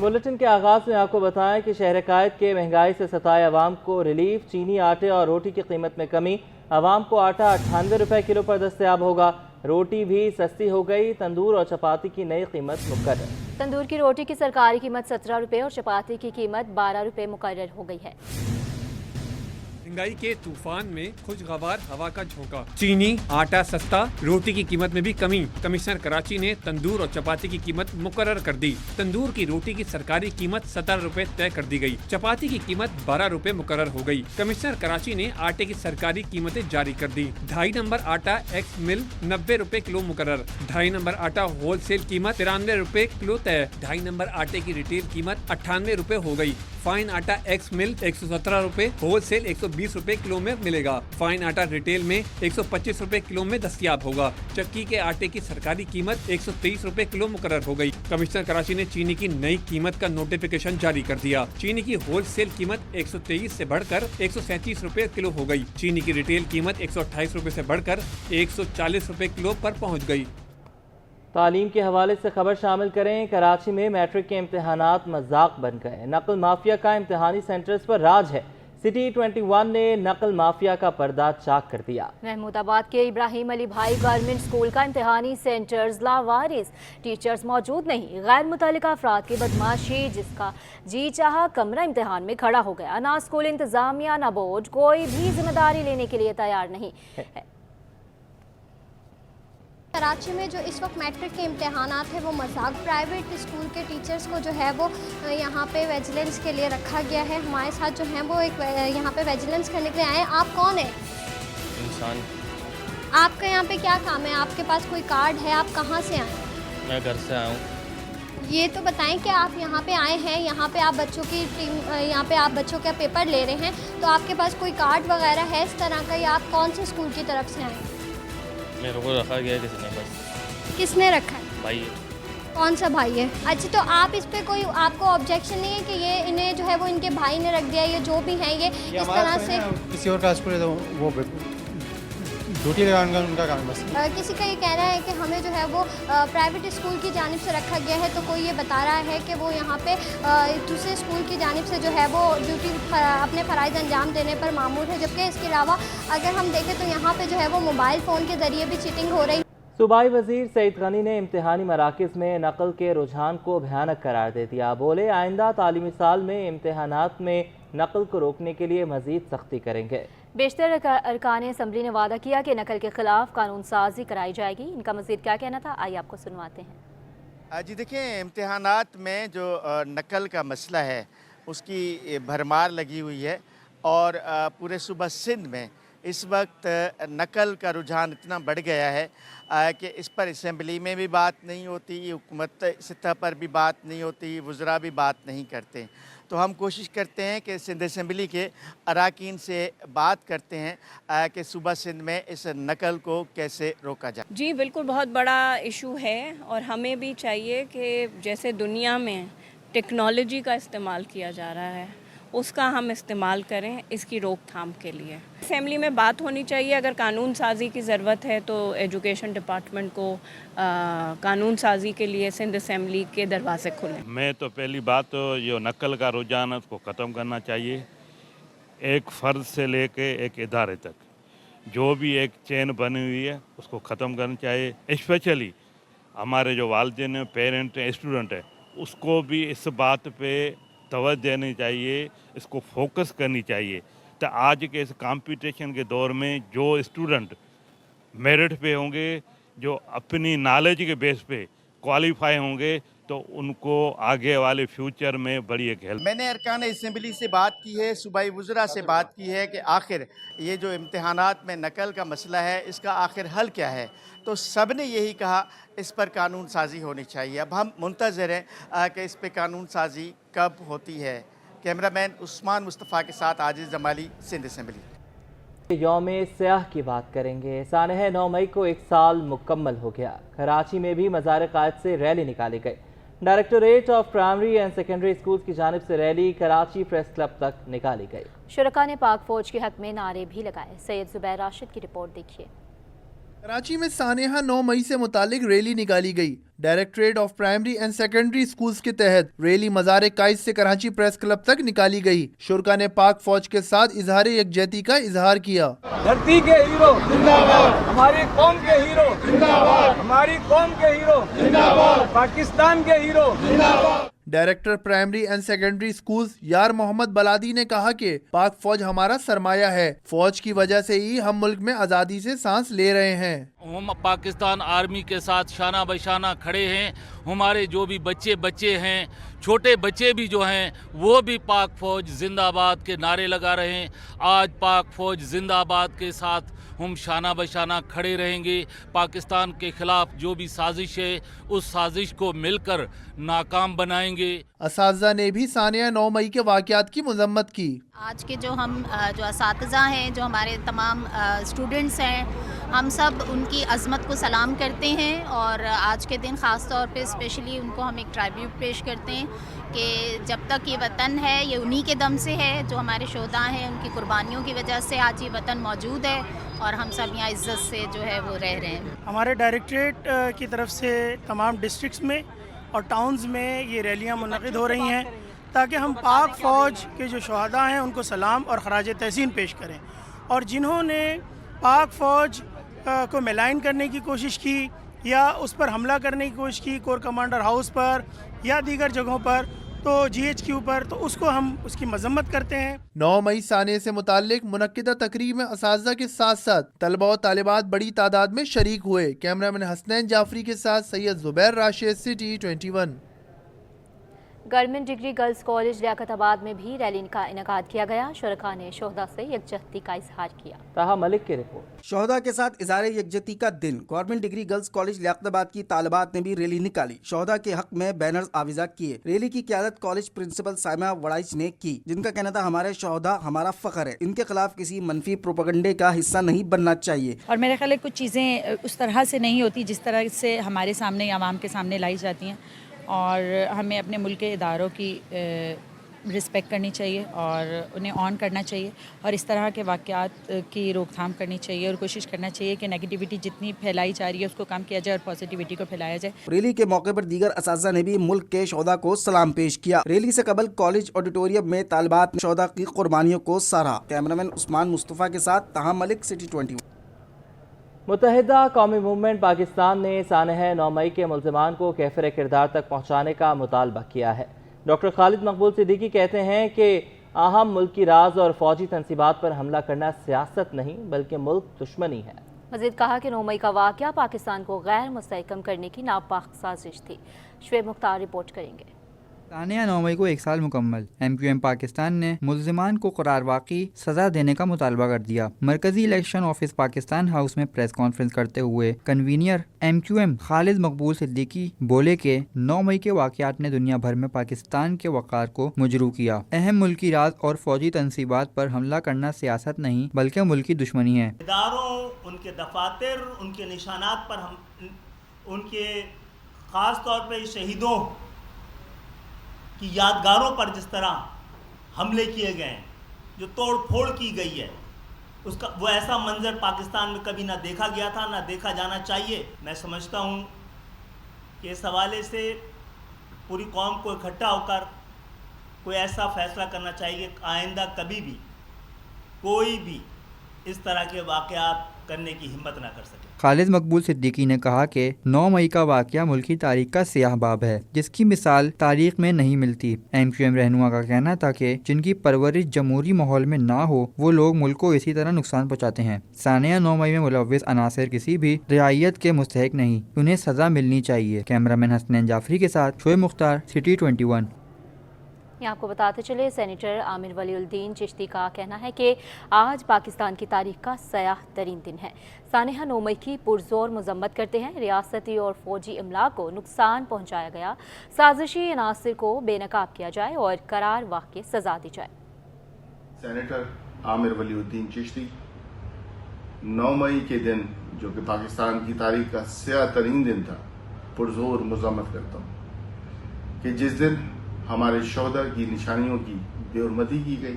Bulletin के आगाज़ में आपको बताएं कि शहर कायद के महंगाई से सताए अवाम को रिलीफ। चीनी, आटे और रोटी की कीमत में कमी। अवाम को आटा 98 रुपये किलो पर दस्तयाब होगा। रोटी भी सस्ती हो गई। तंदूर और चपाती की नई कीमत मुकर्रर। तंदूर की रोटी की सरकारी कीमत 17 रुपये और चपाती की कीमत 12 रुपये मुकर्रर हो गई है। महंगाई के तूफान में खुशगवार हवा का झोंका। चीनी, आटा सस्ता, रोटी की कीमत में भी कमी। कमिश्नर कराची ने तंदूर और चपाती की कीमत मुकर्रर कर दी। तंदूर की रोटी की सरकारी कीमत 17 रुपए तय कर दी गई। चपाती की कीमत 12 रुपए मुकर्रर हो गई। कमिश्नर कराची ने आटे की सरकारी कीमतें जारी कर दी। 2.5 नंबर आटा एक्स मिल 90 रुपए किलो मुकर्रर। 2.5 नंबर आटा होल सेल कीमत 93 रुपए किलो तय। 2.5 नंबर आटे की रिटेल कीमत 98 रुपए हो गई। फाइन आटा एक्स मिल 117 रुपए, होल सेल 120 रुपए किलो में मिलेगा। फाइन आटा रिटेल में 125 रुपए किलो में दस्तयाब होगा। चक्की के आटे की सरकारी कीमत 123 रुपए किलो मुकर्रर हो गई। कमिश्नर कराची ने चीनी की नई कीमत का नोटिफिकेशन जारी कर दिया। चीनी की होल सेल कीमत 123 से बढ़कर 137 रुपए किलो हो गई। चीनी की रिटेल कीमत 128 रुपए से बढ़कर 140 रुपए किलो पर पहुँच गई। तालीम के हवाले से खबर शामिल करें। कराची में मैट्रिक के इम्तहानात मजाक बन गए। नकल माफिया का इम्तहानी सेंटर्स पर राज है। सिटी 21 ने नकल माफिया का पर्दा चाक कर दिया। महमूदाबाद के इब्राहिम अली भाई गवर्नमेंट स्कूल का इम्तहानी सेंटर्स लावारिस, टीचर्स मौजूद नहीं। गैर मुतल्लिका अफराद की बदमाशी, जिसका जी चाहा कमरा इम्तहान में खड़ा हो गया। ना स्कूल इंतजामिया ना बोर्ड कोई भी जिम्मेदारी लेने के लिए तैयार नहीं है। कराची में जो इस वक्त मैट्रिक के इम्तहानात है वो मजाक। प्राइवेट स्कूल के टीचर्स को जो है वो यहाँ पे विजिलेंस के लिए रखा गया है। हमारे साथ जो है वो एक यहाँ पे विजिलेंस करने के लिए आए हैं। आप कौन है? इंसान। आपका यहाँ पे क्या काम है? आपके पास कोई कार्ड है? आप कहाँ से आए? मैं घर से आया हूँ। ये तो बताएं कि आप यहाँ पे आए हैं, यहाँ पे आप बच्चों की टीम, यहाँ पे आप बच्चों का पेपर ले रहे हैं, तो आपके पास कोई कार्ड वगैरह है इस तरह का, या आप कौन से स्कूल की तरफ से आए हैं? मेरे को रखा गया किसी ने, बस। किसने रखा है? भाई। कौन सा भाई है? अच्छा, तो आप इस पे कोई आपको ऑब्जेक्शन नहीं है कि ये इन्हें जो है वो इनके भाई ने रख दिया, ये जो भी हैं ये इस तरह से किसी और कास्ट को वो ड्यूटी लगाने का उनका काम बस। किसी का ये कहना है कि हमें जो है वो प्राइवेट स्कूल की जानिब से रखा गया है, तो कोई ये बता रहा है कि वो यहाँ पे दूसरे स्कूल की जानिब से जो है वो ड्यूटी अपने फ़राइज़ अंजाम देने पर मामूर है। जबकि इसके अलावा अगर हम देखें तो यहाँ पे जो है वो मोबाइल फ़ोन के ज़रिए भी चीटिंग हो रही। सूबाई वजीर सईद गनी ने इम्तहानी मराकज़ में नकल के रुझान को भयानक करार दे दिया। बोले, आइंदा तालीमी साल में इम्तहानात में नकल को रोकने के लिए मज़ीद सख्ती करेंगे। बेशतर अरकान असम्बली ने वादा किया कि नकल के खिलाफ कानून साजी कराई जाएगी। इनका मज़ीद क्या कहना था, आइए आपको सुनवाते हैं। जी देखिए, इम्तहानात में जो नकल का मसला है उसकी भरमार लगी हुई है और पूरे सूबा सिंध में इस वक्त नकल का रुझान इतना बढ़ गया है कि इस पर असम्बली में भी बात नहीं होती, हुकूमत सतह पर भी बात नहीं होती, वज़रा भी बात नहीं करते। तो हम कोशिश करते हैं कि सिंध असम्बली के अरकान से बात करते हैं कि सूबा सिंध में इस नकल को कैसे रोका जाए। जी बिल्कुल, बहुत बड़ा इशू है और हमें भी चाहिए कि जैसे दुनिया में टेक्नोलॉजी का इस्तेमाल किया जा रहा है उसका हम इस्तेमाल करें इसकी रोकथाम के लिए। असेंबली में बात होनी चाहिए। अगर कानून साजी की ज़रूरत है तो एजुकेशन डिपार्टमेंट को कानून साजी के लिए सिंध असेंबली के दरवाजे खुलें। मैं तो पहली बात तो ये नकल का रुझान उसको ख़त्म करना चाहिए। एक फ़र्द से लेके एक इदारे तक जो भी एक चेन बनी हुई है उसको ख़त्म करना चाहिए। स्पेशली हमारे जो वालिदैन हैं, पेरेंट हैं, स्टूडेंट हैं, उसको भी इस बात पे तवज्जो देनी चाहिए, इसको फोकस करनी चाहिए। तो आज के इस कंपटीशन के दौर में जो स्टूडेंट मेरिट पे होंगे, जो अपनी नॉलेज के बेस पे क्वालिफाई होंगे, तो उनको आगे वाले फ्यूचर में बड़ी एक हेल्प। मैंने अरकान असम्बली से बात की है, सूबाई वज़रा से बात की है कि आखिर ये जो इम्तहानात में नकल का मसला है इसका आखिर हल क्या है, तो सब ने यही कहा इस पर कानून साजी होनी चाहिए। अब हम मुंतज़र हैं कि इस पर कानून साजी कब होती है। कैमरामैन उस्मान मुस्तफ़ा के साथ आजिज़ जमाली, सिंध असम्बली। यौम सियाह की बात करेंगे। सानह 9 मई को 1 साल मुकम्मल हो गया। कराची में भी मज़ार क़ायद से रैली निकाली गई। Directorate of primary and secondary schools की जानिब से रैली कराची प्रेस क्लब तक निकाली गई। शुरका ने पाक फौज के हक में नारे भी लगाए। सैयद जुबैर राशिद की रिपोर्ट देखिए। کراچی میں سانحہ 9 مئی سے متعلق ریلی نکالی گئی۔ Directorate of primary and secondary schools کے تحت ریلی مزار قائد سے کراچی پریس کلب تک نکالی گئی۔ شرکا نے پاک فوج کے ساتھ اظہار یکجہتی کا اظہار کیا۔ دھرتی کے ہیرو زندہ باد، ہماری قوم کے ہیرو زندہ باد، ہماری قوم کے ہیرو زندہ باد، پاکستان کے ہیرو زندہ باد۔ Director primary and secondary schools یار محمد بلادی نے کہا کہ پاک فوج ہمارا سرمایہ ہے، فوج کی وجہ سے ہی ہم ملک میں آزادی سے سانس لے رہے ہیں۔ ہم پاکستان آرمی کے ساتھ شانہ بشانہ کھڑے ہیں۔ ہمارے جو بھی بچے ہیں، چھوٹے بچے بھی جو ہیں، وہ بھی پاک فوج زندہ آباد کے نعرے لگا رہے ہیں۔ آج پاک فوج زندہ آباد کے ساتھ ہم شانہ بشانہ کھڑے رہیں گے۔ پاکستان کے خلاف جو بھی سازش ہے اس سازش کو مل کر ناکام بنائیں گے۔ اساتذہ نے بھی سانحہ 9 مئی کے واقعات کی مذمت کی۔ آج کے جو اساتذہ ہیں، جو ہمارے تمام اسٹوڈنٹس ہیں، ہم سب ان کی عظمت کو سلام کرتے ہیں، اور آج کے دن خاص طور پہ اسپیشلی ان کو ہم ایک ٹرائبیوٹ پیش کرتے ہیں کہ جب تک یہ وطن ہے یہ انہی کے دم سے ہے، جو ہمارے شہداء ہیں ان کی قربانیوں کی وجہ سے آج یہ وطن موجود ہے، اور ہم سب یہاں عزت سے جو ہے وہ رہ رہے ہیں۔ ہمارے ڈائریکٹریٹ کی طرف سے تمام ڈسٹرکٹس میں اور ٹاؤنز میں یہ ریلیاں منعقد ہو رہی ہیں تاکہ ہم پاک فوج کے جو شہداء ہیں ان کو سلام اور خراج تحسین پیش کریں، اور جنہوں نے پاک فوج کو ملائن کرنے کی کوشش کی یا اس پر حملہ کرنے کی کوشش کی، کور کمانڈر ہاؤس پر یا دیگر جگہوں پر، تو جی ایچ کیو پر، تو اس کو ہم اس کی مذمت کرتے ہیں۔ 9 مئی سانحے سے متعلق منعقدہ تقریب میں اساتذہ کے ساتھ ساتھ طلبہ و طالبات بڑی تعداد میں شریک ہوئے۔ کیمرامین حسنین جعفری کے ساتھ Syed Zubair Rashid, city 21۔ Government degree girls college Liaquatabad میں بھی ریلی کا انعقاد کیا گیا۔ شرکاء نے شہداء سے یکجہتی کا اظہار کیا۔ طاہا ملک کی رپورٹ۔ شہداء کے ساتھ اظہار یکجہتی کا دن، گورنمنٹ ڈگری گرلز کالج لیاقت آباد کی طالبات نے بھی ریلی نکالی، شہداء کے حق میں بینرز آویزاں کیے۔ ریلی کی قیادت کالج پرنسپل سائمہ وڑائچ نے کی، جن کا کہنا تھا ہمارے شہداء ہمارا فخر ہے، ان کے خلاف کسی منفی پروپیگنڈے کا حصہ نہیں بننا چاہیے۔ اور میرے خیال ہے کچھ چیزیں اس طرح سے نہیں ہوتی جس طرح سے ہمارے سامنے عوام کے سامنے لائی جاتی ہیں، اور ہمیں اپنے ملک کے اداروں کی رسپیکٹ کرنی چاہیے اور انہیں آن کرنا چاہیے، اور اس طرح کے واقعات کی روک تھام کرنی چاہیے، اور کوشش کرنا چاہیے کہ نیگیٹیوٹی جتنی پھیلائی جا رہی ہے اس کو کم کیا جائے اور پازیٹیوٹی کو پھیلایا جائے۔ ریلی کے موقع پر دیگر اساتذہ نے بھی ملک کے شہداء کو سلام پیش کیا۔ ریلی سے قبل کالج آڈیٹوریم میں طالبات نے شہداء کی قربانیوں کو سراہا۔ کیمرامین عثمان مصطفیٰ کے ساتھ طاہا ملک، سٹی 21۔ متحدہ قومی موومنٹ پاکستان نے سانحہ 9 مئی کے ملزمان کو کیفر کردار تک پہنچانے کا مطالبہ کیا ہے۔ ڈاکٹر خالد مقبول صدیقی کہتے ہیں کہ اہم ملکی راز اور فوجی تنصیبات پر حملہ کرنا سیاست نہیں بلکہ ملک دشمنی ہے۔ مزید کہا کہ 9 مئی کا واقعہ پاکستان کو غیر مستحکم کرنے کی ناپاک سازش تھی۔ شعیب مختار رپورٹ کریں گے۔ سانحہ 9 مئی کو 1 سال مکمل، MQM پاکستان نے ملزمان کو قرار واقعی سزا دینے کا مطالبہ کر دیا۔ مرکزی الیکشن آفس پاکستان ہاؤس میں پریس کانفرنس کرتے ہوئے کنوینر MQM خالد مقبول صدیقی بولے کہ 9 مئی کے واقعات نے دنیا بھر میں پاکستان کے وقار کو مجروح کیا۔ اہم ملکی راز اور فوجی تنصیبات پر حملہ کرنا سیاست نہیں بلکہ ملکی دشمنی ہے۔ اداروں، ان کے دفاتر، ان کے نشانات پر ان کے خاص طور پہ شہیدوں کی یادگاروں پر جس طرح حملے کیے گئے ہیں، جو توڑ پھوڑ کی گئی ہے، اس کا وہ ایسا منظر پاکستان میں کبھی نہ دیکھا گیا تھا، نہ دیکھا جانا چاہیے۔ میں سمجھتا ہوں کہ اس حوالے سے پوری قوم کو اکٹھا ہو کر کوئی ایسا فیصلہ کرنا چاہیے کہ آئندہ کبھی بھی کوئی بھی اس طرح کے واقعات کرنے کی ہمت نہ کر سکے۔ خالد مقبول صدیقی نے کہا کہ 9 مئی کا واقعہ ملکی تاریخ کا سیاہ باب ہے جس کی مثال تاریخ میں نہیں ملتی۔ MQM رہنما کا کہنا تھا کہ جن کی پرورش جمہوری ماحول میں نہ ہو وہ لوگ ملک کو اسی طرح نقصان پہنچاتے ہیں۔ سانحہ 9 مئی میں ملوث عناصر کسی بھی رعایت کے مستحق نہیں، انہیں سزا ملنی چاہیے۔ کیمرامین حسنین جعفری کے ساتھ شعیب مختار، سٹی 21۔ یہاں آپ کو بتاتے چلے سینیٹر عامر ولی الدین چشتی کا کہنا ہے کہ آج پاکستان کی تاریخ کا سیاہ ترین دن ہے۔ سانحہ 9 مئی کی پرزور مذمت کرتے ہیں۔ ریاستی اور فوجی املاک کو نقصان پہنچایا گیا، سازشی عناصر کو بے نقاب کیا جائے اور قرار واقع سزا دی جائے۔ سینیٹر عامر ولی الدین چشتی 9 مئی کے دن جو کہ پاکستان کی تاریخ کا سیاہ ترین دن تھا پرزور مذمت کرتا ہوں کہ جس دن ہمارے شہداء کی نشانیوں کی بے حرمتی کی گئی،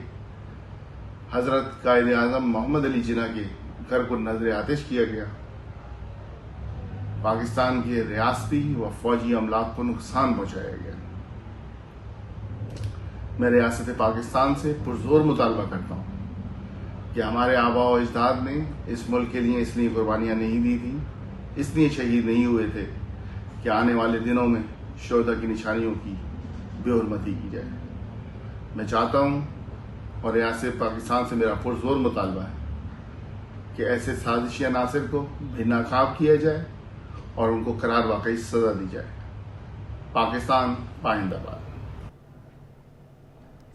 حضرت قائد اعظم محمد علی جناح کے گھر کو نظر آتش کیا گیا، पाकिस्तान के रियासती व फौजी अमलाक को नुकसान पहुंचाया गया। मैं रियासत पाकिस्तान से पुरजोर मुतालबा करता हूँ कि हमारे आबा व अजदाद ने इस मुल्क के लिए इसलिए कुर्बानियाँ नहीं दी थी, इसलिए शहीद नहीं हुए थे कि आने वाले दिनों में शोहदा की निशानियों की बेहुरमती की जाए। मैं चाहता हूँ और रियासत पाकिस्तान से मेरा पुरजोर मुतालबा है कि ऐसे साजिशी अनासिर को बेनकाब किया जाए और उनको करार वाकई सजा दी जाए। पाकिस्तान पाइंदाबाद।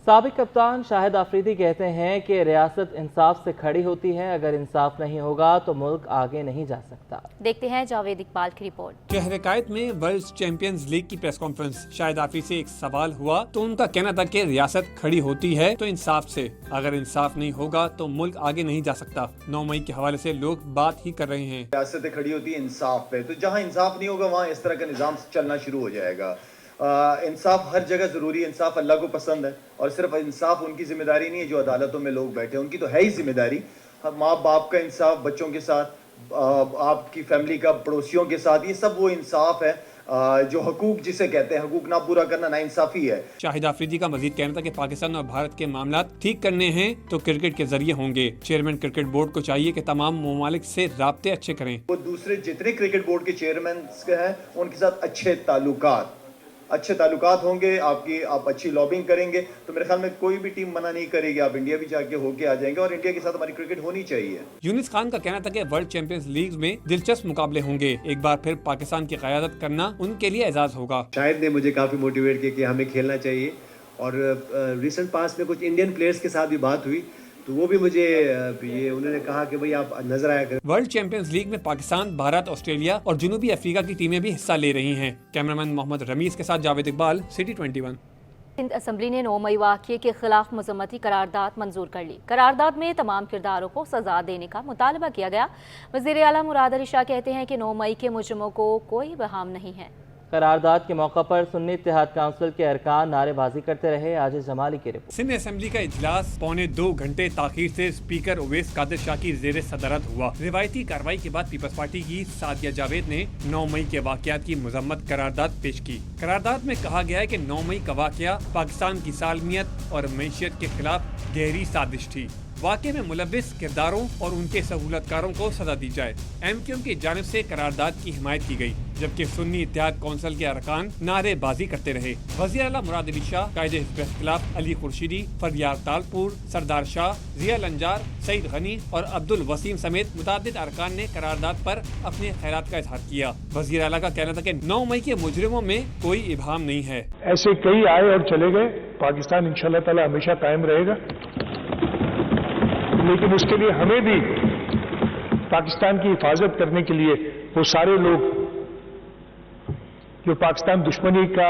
साबिक कप्तान शाहिद आफरीदी कहते हैं कि रियासत इंसाफ से खड़ी होती है, अगर इंसाफ नहीं होगा तो मुल्क आगे नहीं जा सकता। देखते हैं जावेद इकबाल की रिपोर्ट। शहर-ए-कायद में वर्ल्ड चैंपियंस लीग की प्रेस कॉन्फ्रेंस। शाहिद आफरीदी से एक सवाल हुआ तो उनका कहना था कि रियासत खड़ी होती है तो इंसाफ से, अगर इंसाफ नहीं होगा तो मुल्क आगे नहीं जा सकता। 9 मई के हवाले से लोग बात ही कर रहे हैं। रियासत खड़ी होती है इंसाफ पे, तो जहाँ इंसाफ नहीं होगा वहाँ इस तरह का निज़ाम चलना शुरू हो जाएगा। इंसाफ हर जगह ज़रूरी है, इंसाफ अल्लाह को पसंद है और सिर्फ इंसाफ उनकी जिम्मेदारी नहीं है जो अदालतों में लोग बैठे हैं, उनकी तो है ही जिम्मेदारी। माँ बाप का इंसाफ बच्चों के साथ, आपकी फैमिली का पड़ोसियों के साथ, ये सब वो इंसाफ है जो हकूक जिसे कहते हैं, हकूक ना पूरा करना नाइंसाफी है। शाहिद आफरीदी का मजीद कहना था कि पाकिस्तान और भारत के मामला ठीक करने हैं तो क्रिकेट के जरिए होंगे। चेयरमैन क्रिकेट बोर्ड को चाहिए कि तमाम ममालिक से राब्ते अच्छे करें। वो दूसरे जितने क्रिकेट बोर्ड के चेयरमैन हैं उनके साथ अच्छे ताल्लुकात होंगे, आप अच्छी लॉबिंग करेंगे तो मेरे ख्याल में कोई भी टीम मना नहीं करेगी, आप इंडिया भी जाके होके आ जाएंगे और इंडिया के साथ हमारी क्रिकेट होनी चाहिए। यूनिस खान का कहना था कि वर्ल्ड चैंपियंस लीग में दिलचस्प मुकाबले होंगे, एक बार फिर पाकिस्तान की क़यादत करना उनके लिए एजाज होगा। शाहिद ने मुझे काफ़ी मोटिवेट किया कि हमें खेलना चाहिए और रिसेंट पास में कुछ इंडियन प्लेयर्स के साथ भी बात हुई तो वो भी मुझे ये उन्होंने कहा कि भाई आप नजर आया करें। वर्ल्ड चैंपियंस लीग में पाकिस्तान, भारत, ऑस्ट्रेलिया और जनूबी अफ्रीका की टीमें भी हिस्सा ले रही हैं। कैमरामैन मोहम्मद रमीज के साथ जावेद इकबाल, सिटी 21। सिंध असम्बली ने 9 मई वाक़ये के खिलाफ मज़म्मती करारदाद मंजूर कर ली। करारदाद में तमाम किरदारों को सजा देने का मुतालबा किया गया। वज़ीर आला मुराद अली शाह कहते हैं कि 9 मई के मुजरिमों को कोई बहाम नहीं है। करारदाद के मौका पर सुन्नी इत्तेहाद काउंसिल के अरकान नारेबाजी करते रहे। आज जमाली की रिपोर्ट। सिंध असम्बली का इजलास पौने 2 घंटे ताखीर से स्पीकर उवैस कादिर शाह की ज़ेरे सदरत हुआ। रिवायती कार्रवाई के बाद पीपल्स पार्टी की सादिया जावेद ने 9 मई के वाक़यात की मजम्मत करारदाद पेश की। करारदाद में कहा गया है कि 9 मई का वाक़या पाकिस्तान की सालमियत और मैशियत के खिलाफ गहरी साजिश थी। वाक़े में मुलव्विस किरदारों और उनके सहूलतकारों को सजा दी जाए। MQM की जानिब से करारदाद की हिमायत की गई, जबकि सुन्नी इत्तेहाद कौंसिल के अरकान नारेबाजी करते रहे। वज़ीर आला मुराद अली शाह, कायदे हिज़्ब इख्तिलाफ अली खुर्शीदी, फरियार तालपुर, सरदार शाह, जिया लंजार, सईद गनी और अब्दुल वसीम समेत मुतादिद अरकान ने करारदाद पर अपने ख़ैरात का इजहार किया। वज़ीर आला का कहना था कि 9 मई के मुजरिमों में कोई इबाहम नहीं है। ऐसे कई आए और चले गए, पाकिस्तान इंशाअल्लाह ताला हमेशा कायम रहेगा, लेकिन उसके लिए हमें भी पाकिस्तान की हिफाजत करने के लिए वो सारे लोग जो पाकिस्तान दुश्मनी का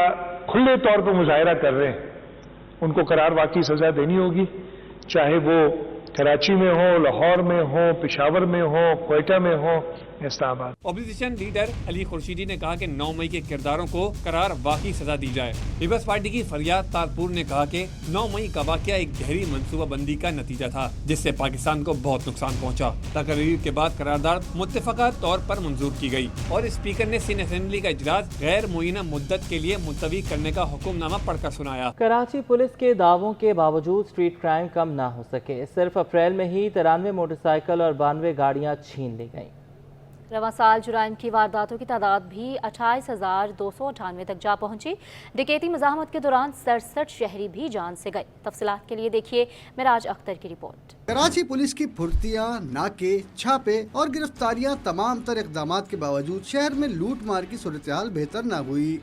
खुले तौर पर मुजाहरा कर रहे हैं उनको करार वाकई सजा देनी होगी, चाहे वो कराची में हो, लाहौर में हो, पेशावर में हो, क्वेटा में हो, Islamabad. Opposition leader Ali Khurshidi ने कहा कि 9 मई के किरदारों को करार वाकई सजा दी जाए। पीपल्स पार्टी की फरियाद तारपुर ने कहा कि 9 मई का वाकया एक गहरी मनसूबाबंदी का नतीजा था, जिससे पाकिस्तान को बहुत नुकसान पहुंचा। तकरीर के बाद करारदाद मुत्तफ़क़ा तौर पर मंजूर की गई और स्पीकर ने सिंध असेंबली का इजलास गैर मुय्यना मुद्दत के लिए मुलतवी करने का हुक्मनामा पढ़कर सुनाया। कराची पुलिस के दावों के बावजूद स्ट्रीट क्राइम कम न हो सके। सिर्फ अप्रैल में ही 93 मोटरसाइकिल और 92 गाड़ियाँ छीन ली गयी। रवां साल जुराइम की वारदातों की तादाद भी 28,298 तक जा पहुंची। डकैती मज़ाहमत के दौरान 67 शहरी भी जान से गए। तफसीलात के लिए देखिए मिराज अख्तर की रिपोर्ट। कराची पुलिस की फुर्तियाँ, नाके, छापे और गिरफ्तारियाँ तमाम तर इक़दामात के बावजूद शहर में लूट मार की सूरत हाल बेहतर न हुई।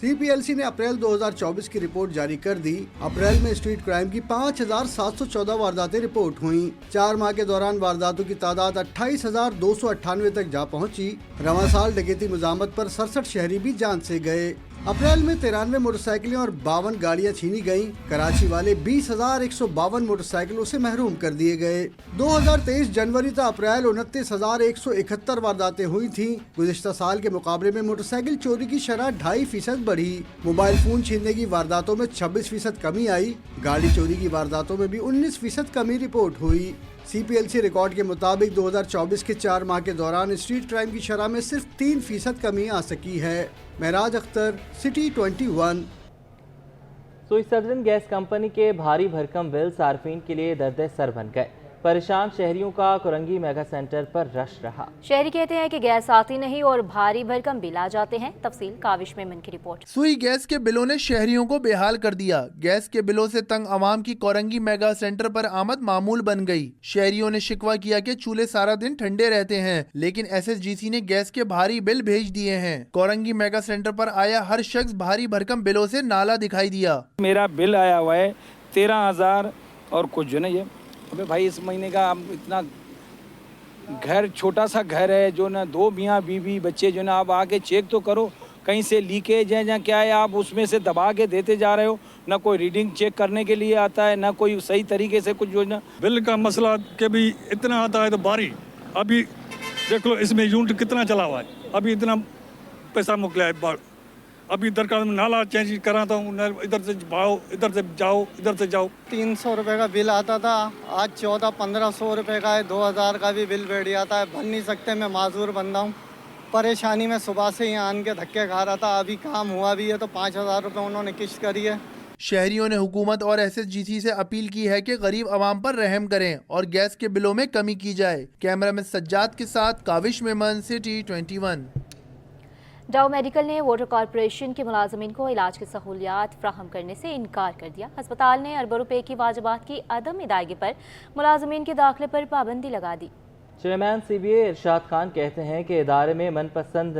CPLC ने अप्रैल 2024 की रिपोर्ट जारी कर दी। अप्रैल में स्ट्रीट क्राइम की 5,714 वारदातें रिपोर्ट हुईं। 4 माह के दौरान वारदातों की तादाद 28,298 तक जा पहुंची। रवां साल डकैती मुज़ाहमत पर 67 शहरी भी जान से गए। अप्रैल में 93 मोटरसाइकिलें और 52 गाड़ियां छीनी गईं। कराची वाले 20,152 मोटरसाइकिलों से महरूम कर दिए गए। 2023 जनवरी तक अप्रैल 29,171 वारदातें हुई थीं। गुज़िश्ता साल के मुकाबले में मोटरसाइकिल चोरी की शरह 2.5% बढ़ी। मोबाइल फोन छीनने की वारदातों में 26% कमी आई। गाड़ी चोरी की वारदातों में भी 19% कमी रिपोर्ट हुई। CPLC रिकॉर्ड के मुताबिक 2024 के 4 माह के दौरान स्ट्रीट क्राइम की शरह में सिर्फ 3% कमी आ सकी है। महराज अख्तर, सिटी 21। सुई सदरन गैस कंपनी के भारी भरकम बिल सार्फिन के लिए दर्द सर बन गए। परेशान शहरियों का कोरंगी मेगा सेंटर पर रश रहा। शहरी कहते हैं कि गैस आती नहीं और भारी भरकम बिल आ जाते हैं। तफसील काविश मेमन की रिपोर्ट। सुई गैस के बिलों ने शहरियों को बेहाल कर दिया। गैस के बिलों से तंग आवाम की कोरंगी मेगा सेंटर पर आमद मामूल बन गई। शहरियों ने शिकवा किया कि चूल्हे सारा दिन ठंडे रहते हैं, लेकिन SSGC ने गैस के भारी बिल भेज दिए हैं। कोरंगी मेगा सेंटर पर आया हर शख्स भारी भरकम बिलों से नाला दिखाई दिया। मेरा बिल आया हुआ है 13,000 और कुछ जो ना ये अबे भाई इस महीने का आप इतना घर छोटा सा घर है जो ना 2 मियाँ बीवी बच्चे जो ना आप आके चेक तो करो कहीं से लीकेज है या क्या है, आप उसमें से दबा के देते जा रहे हो। ना कोई रीडिंग चेक करने के लिए आता है, ना कोई सही तरीके से कुछ जो ना बिल का मसला के भी इतना आता है तो बारी अभी देख लो इसमें यूनिट कितना चला हुआ है, अभी इतना पैसा मोकला है। अभी दरकार में नाला चेंज कराता हूँ, इधर से भाओ इधर से जाओ इधर से जाओ। 300 रुपये का बिल आता था, आज 1400-1500 रुपये का है। 2000 का भी बिल बैठ जाता है। भर नहीं सकते, मैं माजूर बंदा हूँ। परेशानी में सुबह से ही आन के धक्के खा रहा था। अभी काम हुआ भी है तो 5000 रुपये उन्होंने किश्त करी है। शहरियों ने हुकूमत और SSGC से अपील की है कि गरीब आवाम पर रहम करें और गैस के बिलों में कमी की जाए। कैमरामैन सज्जाद के साथ काविश मेमन, सिटी 21। डाउ मेडिकल ने वाटर कॉरपोरेशन के मुलाजमीन को इलाज की सहूलियात फ्राहम करने से इनकार कर दिया। अस्पताल ने अरबों रुपए की वाजिबात की अदम अदायगी पर मुलाजमीन के दाखिले पर पाबंदी लगा दी। चेयरमैन CBA इरशाद खान कहते हैं कि इदारे में मनपसंद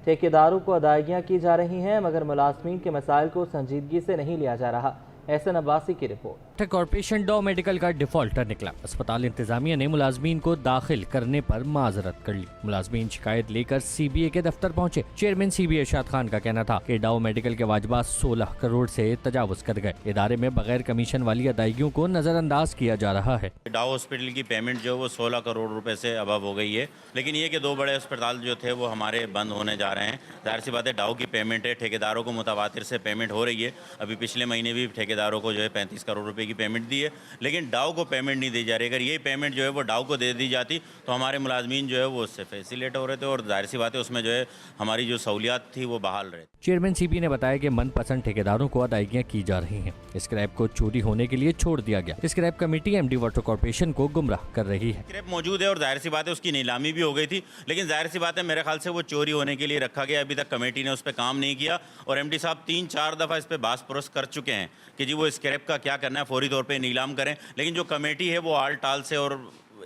ठेकेदारों को अदायगियाँ की जा रही हैं, मगर मुलाजमीन के मसाइल को संजीदगी से नहीं लिया जा रहा। एहसन अब्बासी की रिपोर्ट। वाटर कॉरपोरेशन डाउ मेडिकल का डिफॉल्टर निकला। अस्पताल इंतजामिया ने मुलाजमीन को दाखिल करने पर माजरत कर ली। मुलाजमीन शिकायत लेकर CBA के दफ्तर पहुंचे। चेयरमैन CBA इरशाद खान का कहना था कि डाउ मेडिकल के वाजिबात 16 करोड़ से तजावुज कर गए। इदारे में बगैर कमीशन वाली अदायगियों को नजरअंदाज किया जा रहा है। डाउ हॉस्पिटल की पेमेंट जो वो 16 करोड़ रुपए से अबव हो गई है, लेकिन ये कि 2 बड़े अस्पताल जो थे वो हमारे बंद होने जा रहे हैं। जाहिर सी बात है डाउ की पेमेंट है, ठेकेदारों को मुतवातिर से पेमेंट हो रही है। अभी पिछले महीने भी ठेकेदारों को जो है 35 करोड़ रुपए की पेमेंट दी है, लेकिन डाउ को पेमेंट नहीं दी जा रही। अगर ये पेमेंट जो है वो डाउ को दे दी जाती तो हमारे मुलाजमीन जो है वो उससे फैसिलेट हो रहे थे और जाहिर सी बात है उसमें जो है हमारी जो सहूलियात थी वो बहाल रहे। चेयरमैन CBA ने बताया कि मनपसंद ठेकेदारों को अदायगियाँ की जा रही हैं। स्क्रैप को चोरी होने के लिए छोड़ दिया गया। Scrap committee MD water corporation को गुमराह कर रही है। स्क्रैप मौजूद है और जाहिर सी बात है उसकी नीलामी भी हो गई थी, लेकिन जाहिर सी बात है मेरे ख्याल से वो चोरी होने के लिए रखा गया। अभी तक कमेटी ने उस पर काम नहीं किया और MD साहब 3-4 दफ़ा इस पर बास परोस कर चुके हैं कि जी वो स्क्रैप का क्या करना है, फौरी तौर पे नीलाम करें। लेकिन जो कमेटी है वो आल टाल से और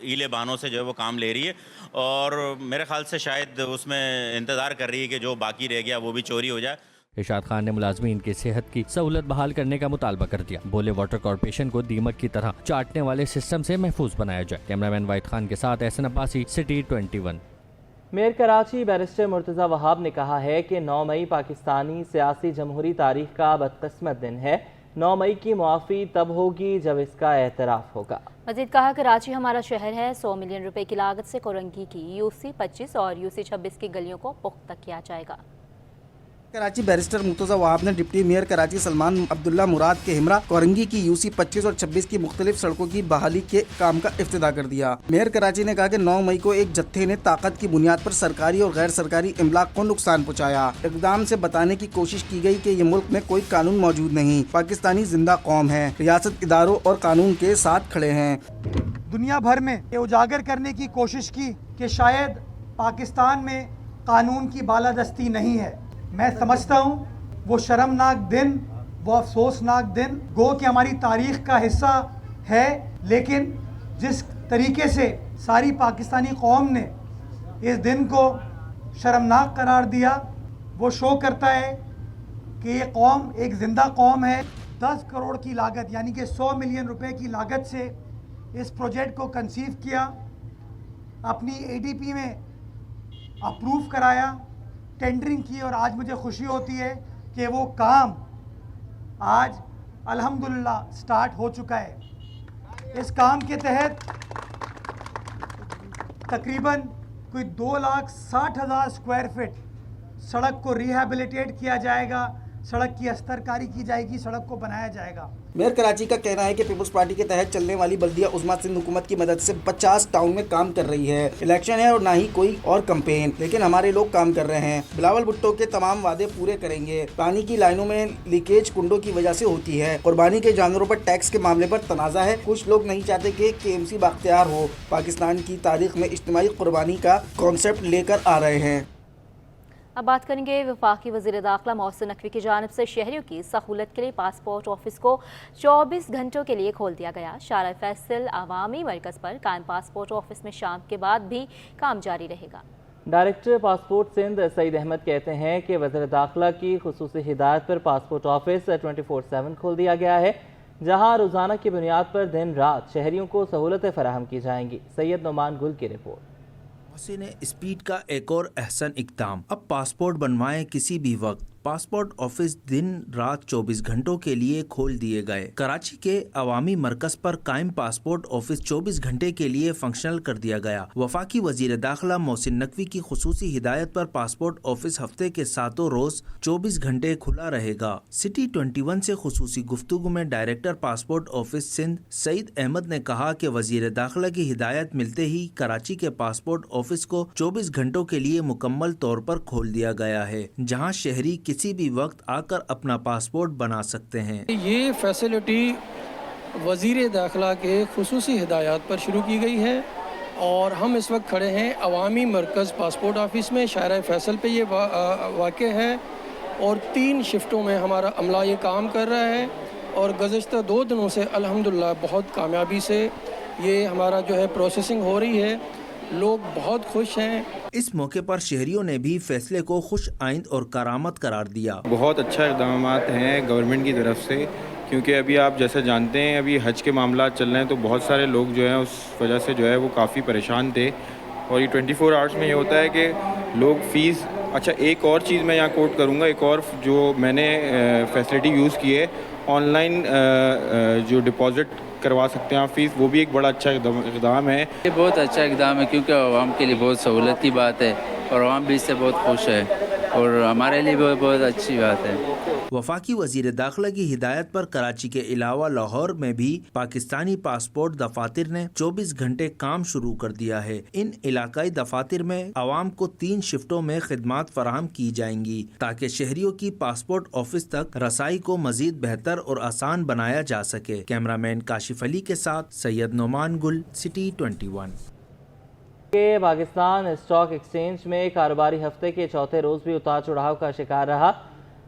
ईले बहानों से जो है वो काम ले रही है और मेरे ख्याल से शायद उसमें इंतज़ार कर रही है कि जो बाकी रह गया वो भी चोरी हो जाए। इरशाद खान ने मुलाजमीन की सेहत की सहूलत बहाल करने का मुतालबा कर दिया। बोले वाटर कॉरपोरेशन को दीमक की तरह चाटने वाले सिस्टम से महफूज बनाया जाए। कैमरामैन वाहिद खान के साथ Ahsan Abbasi, city 21। Mayor Karachi barrister Murtaza Wahab ने कहा है कि 9 मई पाकिस्तानी सियासी जमहूरी तारीख का बदकिस्मत दिन है। 9 मई की मुआफ़ी तब होगी जब इसका एतराफ़ होगा। मज़ीद कहा कराची हमारा शहर है। 100 मिलियन रुपए की लागत से कोरंगी की UC 25 और UC 26 की गलियों को पुख्ता किया जाएगा। कराची बैरिस्टर मुर्तज़ा वहाब ने डिप्टी मेयर कराची सलमान अब्दुल्ला मुराद के हमरा कोरंगी की UC 25 और 26 की मुख्तलिफ सड़कों की बहाली के काम का इफ्तिदा कर दिया। मेयर कराची ने कहा कि 9 मई को एक जत्थे ने ताकत की बुनियाद पर सरकारी और गैर सरकारी इमलाक को नुकसान पहुँचाया। इक़दाम से बताने की कोशिश की गई कि ये मुल्क में कोई कानून मौजूद नहीं, पाकिस्तानी जिंदा कौम है, रियासत इदारों और कानून के साथ खड़े हैं। दुनिया भर में ये उजागर करने की कोशिश की कि शायद पाकिस्तान में कानून की बालादस्ती नहीं है। मैं समझता हूँ वो शर्मनाक दिन, वो अफसोसनाक दिन गो कि हमारी तारीख़ का हिस्सा है, लेकिन जिस तरीके से सारी पाकिस्तानी कौम ने इस दिन को शर्मनाक करार दिया वो शो करता है कि ये कौम एक ज़िंदा कौम है। 10 करोड़ की लागत यानी कि 100 मिलियन रुपए की लागत से इस प्रोजेक्ट को कंसीव किया, अपनी ADP में अप्रूव कराया, टेंडरिंग की और आज मुझे खुशी होती है कि वो काम आज अल्हम्दुलिल्लाह स्टार्ट हो चुका है। इस काम के तहत तकरीबन कोई 2,60,000 स्क्वायर फीट सड़क को रिहैबिलिटेट किया जाएगा, सड़क की अस्तरकारी की जाएगी, सड़क को बनाया जाएगा। मेयर कराची का कहना है कि पीपल्स पार्टी के तहत चलने वाली बल्दिया उस्मा सिंध हुकूमत की मदद से 50 टाउन में काम कर रही है। इलेक्शन है और ना ही कोई और कैंपेन, लेकिन हमारे लोग काम कर रहे हैं। बिलावल भुट्टो के तमाम वादे पूरे करेंगे। पानी की लाइनों में लीकेज कुंडों की वजह से होती है। कुर्बानी के जानवरों पर टैक्स के मामले पर तनाज़ा है। कुछ लोग नहीं चाहते कि KMC बाख्तियार हो। पाकिस्तान की तारीख में इज्तिमाई कुर्बानी का कॉन्सेप्ट लेकर आ रहे हैं। अब बात करेंगे वफाकी वज़ीर दाखिला मोहसिन नकवी की जानिब से शहरियों की सहूलत के लिए पासपोर्ट ऑफिस को 24 घंटों के लिए खोल दिया गया। शारा फैसल अवामी मरकज़ पर कायम पासपोर्ट ऑफिस में शाम के बाद भी काम जारी रहेगा। डायरेक्टर पासपोर्ट सिंध सईद अहमद कहते हैं कि वज़ीर दाखिला की खुसूसी हिदायत पर पासपोर्ट ऑफिस 24/7 खोल दिया गया है, जहां रोज़ाना की बुनियाद पर दिन रात शहरियों को सहूलतें फराहम की जाएंगी। सैयद नोमान गुल की रिपोर्ट। ने स्पीड का एक और अहसन इक़दाम। अब पासपोर्ट बनवाएं किसी भी वक्त। पासपोर्ट ऑफिस दिन रात 24 घंटों के लिए खोल दिए गए। कराची के अवामी मरकज पर कायम पासपोर्ट ऑफिस 24 घंटे के लिए फंक्शनल कर दिया गया। वफाकी वजीर दाखिला मोहसिन नकवी की खुसूसी हिदायत पर पासपोर्ट ऑफिस हफ्ते के 7 रोज 24 घंटे खुला रहेगा। सिटी 21 से खुसूसी गुफ्तगू में director passport office Sindh Saeed Ahmed ने कहा कि वजीर दाखिला की हिदायत मिलते ही कराची के पासपोर्ट ऑफिस को 24 घंटों के लिए मुकम्मल तौर पर खोल दिया गया है, जहाँ शहरी किसी भी वक्त आकर अपना पासपोर्ट बना सकते हैं। ये फैसिलिटी वज़ीर दाखिला के खुसूसी हिदायत पर शुरू की गई है और हम इस वक्त खड़े हैं अवामी मरकज़ पासपोर्ट ऑफिस में, शारा फैसल पे ये वाक़े है और 3 शिफ्टों में हमारा अमला ये काम कर रहा है और गुज़श्ता 2 दिनों से अल्हम्दुलिल्लाह बहुत कामयाबी से ये हमारा जो है प्रोसेसिंग हो रही है। लोग बहुत खुश हैं। इस मौके पर शहरियों ने भी फैसले को खुश आइंद और करामत करार दिया। बहुत अच्छा इक़दाम हैं गवर्नमेंट की तरफ से, क्योंकि अभी आप जैसे जानते हैं अभी हज के मामला चल रहे हैं तो बहुत सारे लोग जो हैं उस वजह से जो है वो काफ़ी परेशान थे और ये 24 आवर्स में ये होता है कि लोग फ़ीस। अच्छा, एक और चीज़ मैं यहाँ कोट करूँगा, एक और जो मैंने फैसिलिटी यूज़ की है, ऑनलाइन जो डिपॉज़िट करवा सकते हैं आप फ़ीस, वो भी एक बड़ा अच्छा इक़दाम है। ये बहुत अच्छा इक़दाम है क्योंकि आवाम के लिए बहुत सहूलत की बात है और आवाम भी इससे बहुत खुश है और हमारे लिए बहुत अच्छी बात है। वफाकी वजीर दाखिला की हिदायत पर कराची के अलावा लाहौर में भी पाकिस्तानी पासपोर्ट दफातर ने 24 घंटे काम शुरू कर दिया है। इन इलाकाई दफातर में आवाम को 3 शिफ्टों में खिदमात फराहम की जाएंगी ताकि शहरियों की पासपोर्ट ऑफिस तक रसाई को मजीद बेहतर और आसान बनाया जा सके। कैमरामैन काशिफ अली के साथ सैयद नोमान गुल, सिटी 21। के पाकिस्तान स्टॉक एक्सचेंज में कारोबारी हफ्ते के चौथे रोज भी उतार चढ़ाव का शिकार रहा।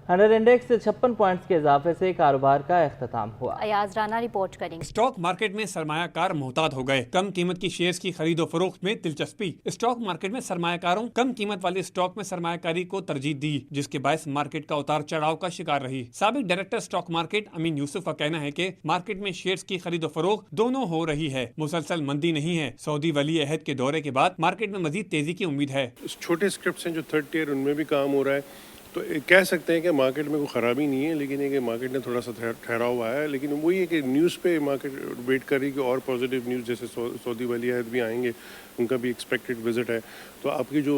100 इंडेक्स 56 पॉइंट्स के इजाफे से कारोबार का इख्तिताम हुआ। अयाज राना रिपोर्ट करेंगे। स्टॉक मार्केट में सरमायाकार मोहतात हो गए। कम कीमत की शेयर्स की खरीदो फरोख्त में दिलचस्पी। स्टॉक मार्केट में सरमायाकारों कम कीमत वाले स्टॉक में सरमायाकारी को तरजीह दी, जिसके बायस मार्केट का उतार चढ़ाव का शिकार रही। साबिक डायरेक्टर स्टॉक मार्केट अमीन यूसुफ का कहना है कि मार्केट में शेयर्स की खरीदो फरोख्त दोनों हो रही है, मुसलसल मंदी नहीं है। सऊदी वली अहद के दौरे के बाद मार्केट में मजीद तेजी की उम्मीद है। छोटे स्क्रिप्ट्स हैं जो 3rd tier, उनमें भी काम हो रहा है, तो कह सकते हैं कि मार्केट में कोई ख़राबी नहीं है, लेकिन ये कि मार्केट ने थोड़ा सा ठहराव हुआ है। लेकिन वही है कि न्यूज़ पे मार्केट वेट कर रही कि और पॉजिटिव न्यूज़, जैसे सऊदी वली अहद भी आएंगे, उनका भी एक्सपेक्टेड विजिट है, तो आपकी जो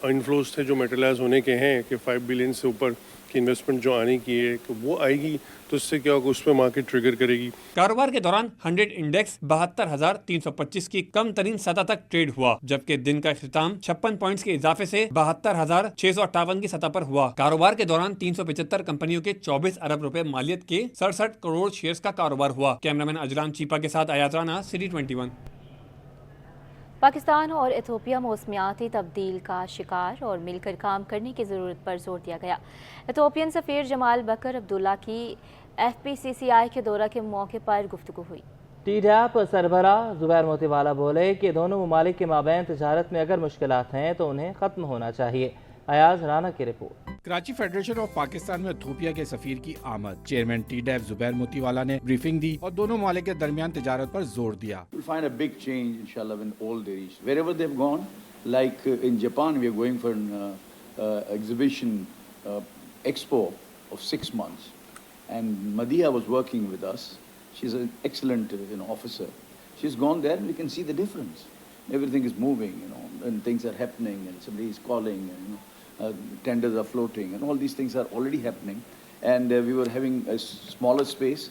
इनफ्लोज थे जो मेटेरियलाइज होने के हैं कि 5 बिलियन से ऊपर की इन्वेस्टमेंट जो आने की है कि वो आएगी, तो इससे क्या होगा, उस पर मार्केट ट्रिगर करेगी। कारोबार के दौरान 100 इंडेक्स 72,325 की कम तरीन सतह तक ट्रेड हुआ, जबकि दिन का इख्तिताम 56 पॉइंट्स के इजाफे से 72,658 की सतह पर हुआ। कारोबार के दौरान 375 कंपनियों के 24 अरब रुपए मालियत के 67 करोड़ शेयर्स का कारोबार हुआ। कैमरामैन अजलान चीपा के साथ अयाज राना, सिटी 21। पाकिस्तान और इथियोपिया मौसमियाती तब्दील का शिकार और मिलकर काम करने की ज़रूरत पर जोर दिया गया। इथियोपियन सफ़ीर जमाल बकर अब्दुल्ला की FPCCI के दौरा के मौके पर गुफ्तगू हुई। TDAP सरबरा जुबैर मोतीवाला बोले कि दोनों ममालिक के माबैन तजारत में अगर मुश्किलात हैं तो उन्हें ख़त्म होना चाहिए। अयाज राना की report. Karachi federation of Pakistan में इथियोपिया के सफीर की आमद। चेयरमैन TDAP जुबैर मोतीवाला ने ब्रीफिंग दी और दोनों ममालिक के दरमियान तजारत पर जोर दिया। We'll find a big change inshallah when all they reach. Wherever they've gone, like in Japan we are going for an exhibition expo of 6 months. And Madhiya was working with us. She's an excellent officer. She's gone there and we can see the difference. Everything is moving, and things are happening and somebody is calling. And, tenders are floating, and all these things are already happening. And we were having a smaller space.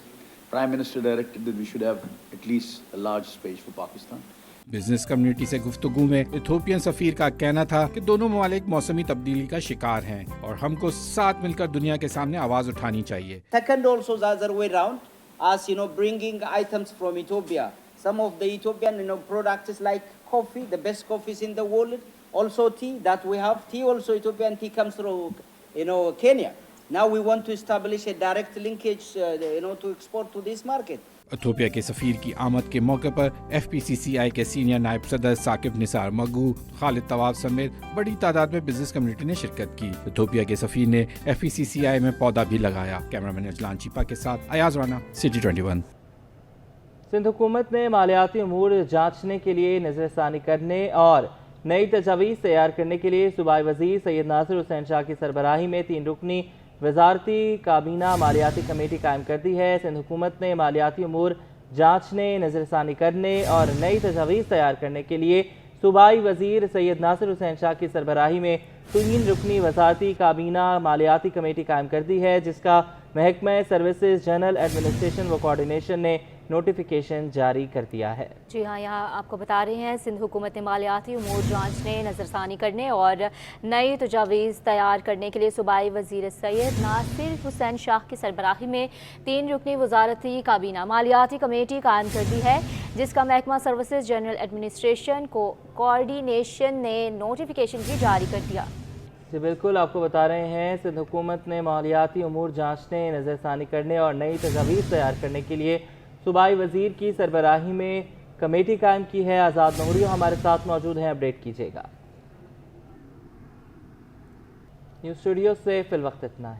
Prime Minister directed that we should have at least a large space for Pakistan. Business community से गुफ्तगू में Ethiopian सफीर का कहना था कि दोनों ममालिक मौसमी तब्दीली का शिकार हैं और हमको साथ मिलकर दुनिया के सामने आवाज उठानी चाहिए. Second, also the other way round, as bringing items from Ethiopia. Some of the Ethiopian products like coffee, the best coffees in the world. Also tea that we have. Tea also Ethiopian tea comes through Kenya. Now we want to establish a direct linkage to export to this market. Ethiopia के सफीर की आमद के मौके पर FPCCI के senior नायब सदर साकिब निसार मगू, खालिद तवाब समेत बड़ी तादाद में बिजनेस कम्युनिटी ने शिरकत की. इथोपिया के सफीर ने FPCCI में पौधा भी लगाया. कैमरामैन अजलान चीपा के साथ अयाज राना, सिटी 21. सिंध हुकूमत ने मालियाती अमूर जांचने के लिए नजरसानी करने और नई तजावीज़ तैयार करने के लिए सूबाई वज़ीर सैयद नासिर हुसैन शाह की सरबराही में 3 रुकनी वजारती काबीना मालियाती कमेटी कायम कर दी है. सिंध हुकूमत ने मालियाती अमूर जांचने, नजरसानी करने और नई तजावीज़ तैयार करने के लिए सूबाई वज़ीर सैयद नासिर हुसैन शाह की सरबराही में 3 रुकनी वजारती काबीना मालियाती कमेटी कायम कर दी है, जिसका महकमा सर्विसेज, जनरल एडमिनिस्ट्रेशन व कोऑर्डिनेशन ने नोटिफिकेशन जारी कर दिया है. जी हाँ, यहाँ आपको बता रहे हैं सिंध हुकूमत ने मालियाती उमूर जांचने, नज़रसानी करने और नई तजावीज़ तैयार करने के लिए सूबाई वज़ीर सैयद नासिर हुसैन शाह की सरबराही में 3 रुकनी वजारती काबीना मालियाती कमेटी कायम कर दी है, जिसका महकमा सर्विसेज, जनरल एडमिनिस्ट्रेशन को कोऑर्डिनेशन ने नोटिफिकेशन भी जारी कर दिया. जी बिल्कुल, आपको बता रहे हैं सिंध हुकूमत ने मालियाती उमूर जांचने, नज़रसानी करने और नई तजावीज़ तैयार करने के लिए सूबाई वज़ीर की सरबराही में कमेटी कायम की है. आज़ाद नूरी हमारे साथ मौजूद हैं, अपडेट कीजिएगा. न्यूज़ स्टूडियो से फिल वक्त इतना ही.